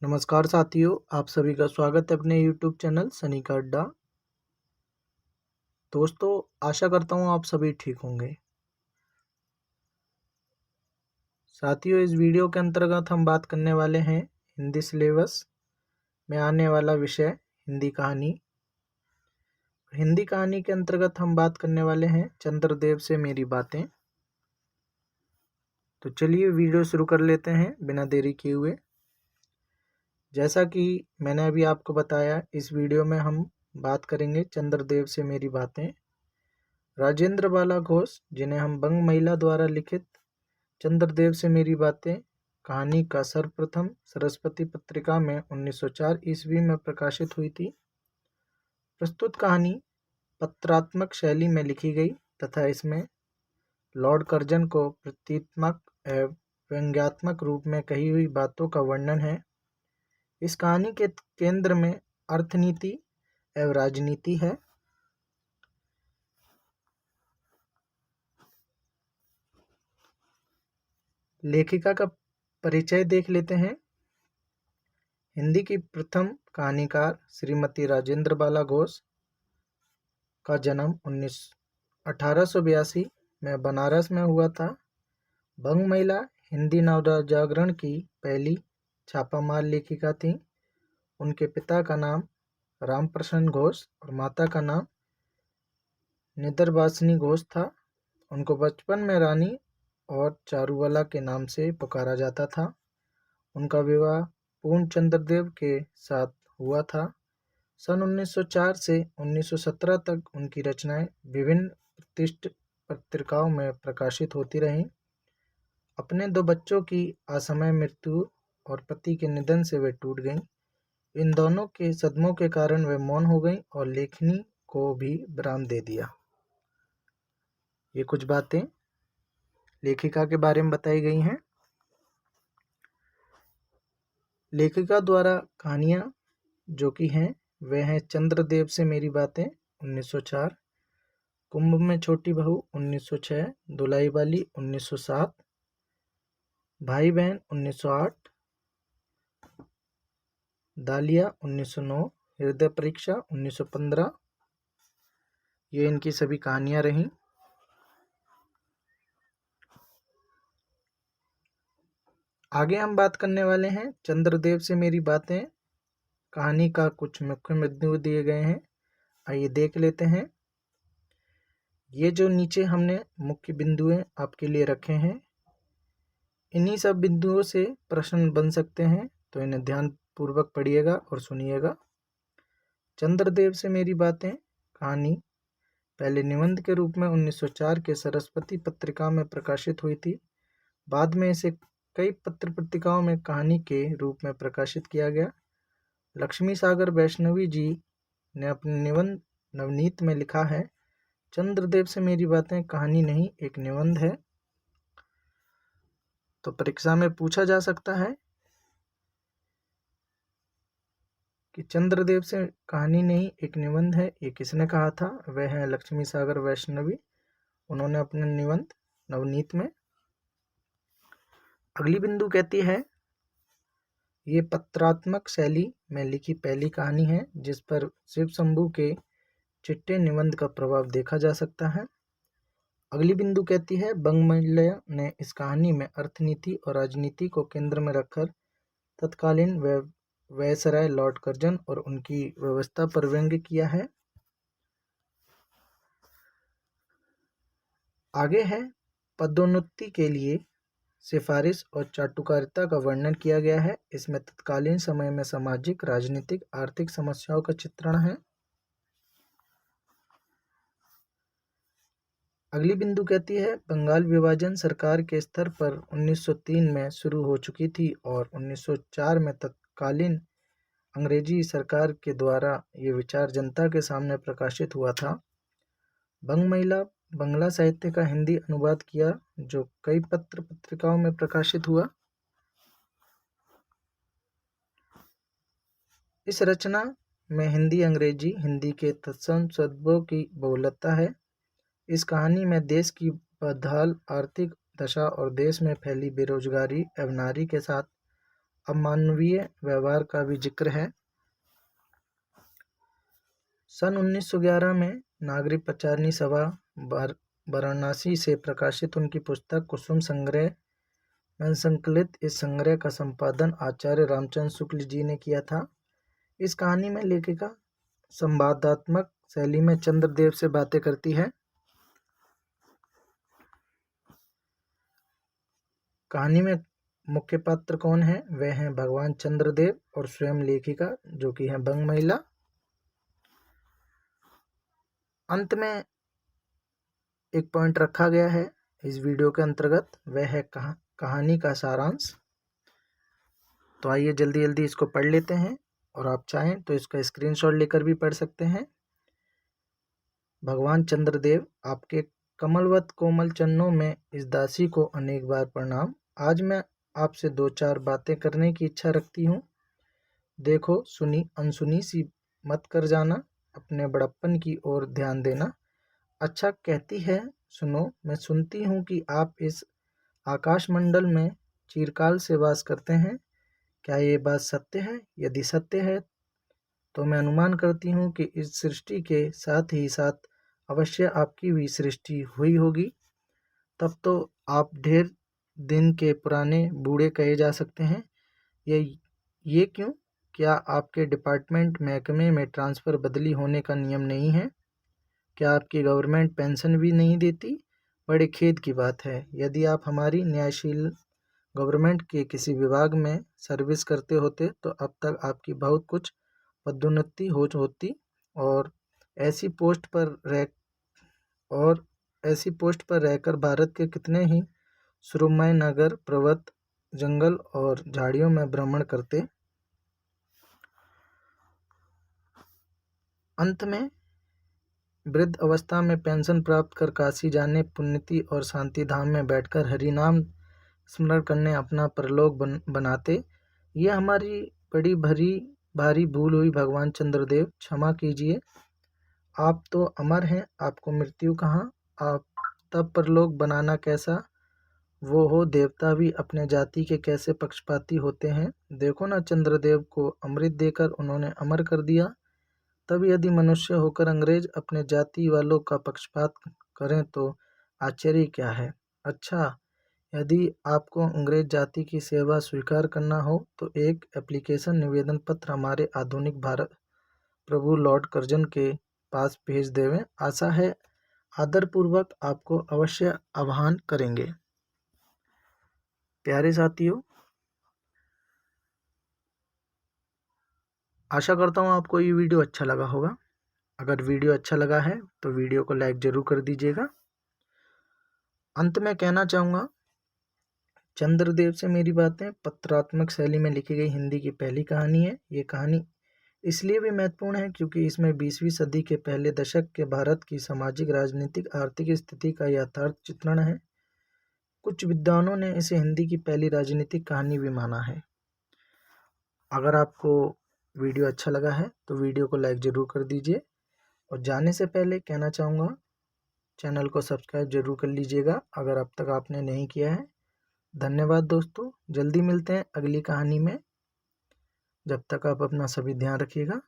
नमस्कार साथियों, आप सभी का स्वागत है अपने YouTube चैनल सनी का अड्डा। दोस्तों, आशा करता हूँ आप सभी ठीक होंगे। साथियों, इस वीडियो के अंतर्गत हम बात करने वाले हैं हिंदी सिलेबस में आने वाला विषय हिंदी कहानी। हिंदी कहानी के अंतर्गत हम बात करने वाले हैं चंद्रदेव से मेरी बातें। तो चलिए वीडियो शुरू कर लेते हैं बिना देरी किए हुए। जैसा कि मैंने अभी आपको बताया, इस वीडियो में हम बात करेंगे चंद्रदेव से मेरी बातें। राजेंद्र बाला घोष, जिन्हें हम बंग महिला द्वारा लिखित चंद्रदेव से मेरी बातें कहानी का सर्वप्रथम सरस्वती पत्रिका में 1904 ईस्वी में प्रकाशित हुई थी। प्रस्तुत कहानी पत्रात्मक शैली में लिखी गई तथा इसमें लॉर्ड कर्जन को प्रतीकात्मक एवं व्यंग्यात्मक रूप में कही हुई बातों का वर्णन है। इस कहानी के केंद्र में अर्थनीति एवं राजनीति है। लेखिका का परिचय देख लेते हैं। हिंदी की प्रथम कहानीकार श्रीमती राजेंद्र बाला घोष का जन्म 1882 में बनारस में हुआ था। बंग महिला हिंदी नवजागरण की पहली छापामार लेखिका थीं। उनके पिता का नाम रामप्रसन्न घोष और माता का नाम निदरवासिनी घोष था। उनको बचपन में रानी और चारुबाला के नाम से पुकारा जाता था। उनका विवाह पूर्ण चंद्रदेव के साथ हुआ था। सन 1904 से 1917 तक उनकी रचनाएं विभिन्न प्रतिष्ठित पत्रिकाओं में प्रकाशित होती रहीं। अपने 2 बच्चों की असमय मृत्यु और पति के निधन से वे टूट गईं। इन दोनों के सदमों के कारण वे मौन हो गईं और लेखनी को भी विराम दे दिया। ये कुछ बातें लेखिका के बारे में बताई गई हैं। लेखिका द्वारा कहानियाँ जो कि हैं वे हैं चंद्रदेव से मेरी बातें 1904, कुंभ में छोटी बहू 1906, दुलाई वाली 1907, भाई बहन 1908, दालिया 1909, हृदय परीक्षा 1915। ये इनकी सभी कहानियाँ रहीं। आगे हम बात करने वाले हैं चंद्रदेव से मेरी बातें कहानी का कुछ मुख्य बिंदु दिए गए हैं। आइए देख लेते हैं। ये जो नीचे हमने मुख्य बिंदुएं आपके लिए रखे हैं, इन्हीं सब बिंदुओं से प्रश्न बन सकते हैं, तो इन्हें ध्यान पूर्वक पढ़िएगा और सुनिएगा। चंद्रदेव से मेरी बातें कहानी पहले निबंध के रूप में 1904 के सरस्वती पत्रिका में प्रकाशित हुई थी। बाद में इसे कई पत्र पत्रिकाओं में कहानी के रूप में प्रकाशित किया गया। लक्ष्मी सागर वैष्णवी जी ने अपने निबंध नवनीत में लिखा है, चंद्रदेव से मेरी बातें कहानी नहीं, एक निबंध है। तो परीक्षा में पूछा जा सकता है कि चंद्रदेव से कहानी नहीं, एक निबंध है, ये किसने कहा था? वह है लक्ष्मी सागर वैष्णवी। उन्होंने अपने निबंध नवनीत में। अगली बिंदु कहती है, ये पत्रात्मक शैली में लिखी पहली कहानी है जिस पर शिव शंभू के चिट्टे निबंध का प्रभाव देखा जा सकता है। अगली बिंदु कहती है, बंग महिला ने इस कहानी में अर्थनीति और राजनीति को केंद्र में रखकर तत्कालीन वायसराय लॉर्ड कर्जन और उनकी व्यवस्था पर व्यंग्य किया है। आगे है, पदोन्नति के लिए सिफारिश और चाटुकारिता का वर्णन किया गया है। इसमें तत्कालीन समय में सामाजिक, राजनीतिक, आर्थिक समस्याओं का चित्रण है। अगली बिंदु कहती है, बंगाल विभाजन सरकार के स्तर पर 1903 में शुरू हो चुकी थी और 1904 में तत्कालीन अंग्रेजी सरकार के द्वारा ये विचार जनता के सामने प्रकाशित हुआ था। बंग महिला बंगला साहित्य का हिंदी अनुवाद किया जो कई पत्र पत्रिकाओं में प्रकाशित हुआ। इस रचना में हिंदी अंग्रेजी हिंदी के तत्सम शब्दों की बहुलता है। इस कहानी में देश की बदहाल आर्थिक दशा और देश में फैली बेरोजगारी एवं नारी के साथ अमानवीय व्यवहार का भी जिक्र है। सन 1911 में नागरिक प्रचारणी सभा वाराणसी से प्रकाशित उनकी पुस्तक कुसुम संग्रह में संकलित इस संग्रह का संपादन आचार्य रामचंद्र शुक्ल जी ने किया था। इस कहानी में लेखिका संवादात्मक शैली में चंद्रदेव से बातें करती है। कहानी में मुख्य पात्र कौन है? वह हैं भगवान चंद्रदेव और स्वयं लेखिका जो कि है बंग महिला। अंत में एक पॉइंट रखा गया है इस वीडियो के अंतर्गत, वह है कहानी का सारांश। तो आइए जल्दी जल्दी इसको पढ़ लेते हैं और आप चाहें तो इसका स्क्रीनशॉट लेकर भी पढ़ सकते हैं। भगवान चंद्रदेव, आपके कमलवत कोमल चरणों में इस दासी को अनेक बार प्रणाम। आज मैं आपसे 2-4 बातें करने की इच्छा रखती हूँ। देखो, सुनी अनसुनी सी मत कर जाना, अपने बड़प्पन की ओर ध्यान देना। अच्छा, कहती है सुनो, मैं सुनती हूँ कि आप इस आकाशमंडल में चिरकाल से वास करते हैं। क्या ये बात सत्य है? यदि सत्य है तो मैं अनुमान करती हूँ कि इस सृष्टि के साथ ही साथ अवश्य आपकी भी सृष्टि हुई होगी। तब तो आप ढेर दिन के पुराने बूढ़े कहे जा सकते हैं। ये क्यों? क्या आपके डिपार्टमेंट महकमे में ट्रांसफ़र बदली होने का नियम नहीं है? क्या आपकी गवर्नमेंट पेंशन भी नहीं देती? बड़े खेद की बात है। यदि आप हमारी न्यायशील गवर्नमेंट के किसी विभाग में सर्विस करते होते तो अब तक आपकी बहुत कुछ पदोन्नति होती और ऐसी पोस्ट पर रहकर भारत के कितने ही सुरमय नगर, पर्वत, जंगल और झाड़ियों में भ्रमण करते। अंत में वृद्ध अवस्था में पेंशन प्राप्त कर काशी जाने, पुण्यति और शांति धाम में बैठकर हरि नाम स्मरण करने अपना परलोक बनाते। ये हमारी बड़ी भारी भूल हुई भगवान चंद्रदेव, क्षमा कीजिए। आप तो अमर हैं, आपको मृत्यु कहाँ? आप तब परलोक बनाना कैसा? वो हो देवता भी अपने जाति के कैसे पक्षपाती होते हैं। देखो ना, चंद्रदेव को अमृत देकर उन्होंने अमर कर दिया। तब यदि मनुष्य होकर अंग्रेज अपने जाति वालों का पक्षपात करें तो आश्चर्य क्या है? अच्छा, यदि आपको अंग्रेज जाति की सेवा स्वीकार करना हो तो एक एप्लीकेशन निवेदन पत्र हमारे आधुनिक भारत प्रभु लॉर्ड कर्जन के पास भेज देवें। आशा है आदरपूर्वक आपको अवश्य आह्वान करेंगे। प्यारे साथियों, आशा करता हूँ आपको ये वीडियो अच्छा लगा होगा। अगर वीडियो अच्छा लगा है तो वीडियो को लाइक ज़रूर कर दीजिएगा। अंत में कहना चाहूँगा, चंद्रदेव से मेरी बातें पत्रात्मक शैली में लिखी गई हिंदी की पहली कहानी है। ये कहानी इसलिए भी महत्वपूर्ण है क्योंकि इसमें 20वीं सदी के पहले दशक के भारत की सामाजिक, राजनीतिक, आर्थिक स्थिति का यथार्थ चित्रण है। कुछ विद्वानों ने इसे हिंदी की पहली राजनीतिक कहानी भी माना है। अगर आपको वीडियो अच्छा लगा है तो वीडियो को लाइक ज़रूर कर दीजिए और जाने से पहले कहना चाहूँगा, चैनल को सब्सक्राइब जरूर कर लीजिएगा अगर अब तक आपने नहीं किया है। धन्यवाद दोस्तों, जल्दी मिलते हैं अगली कहानी में। जब तक आप अपना सभी ध्यान रखिएगा।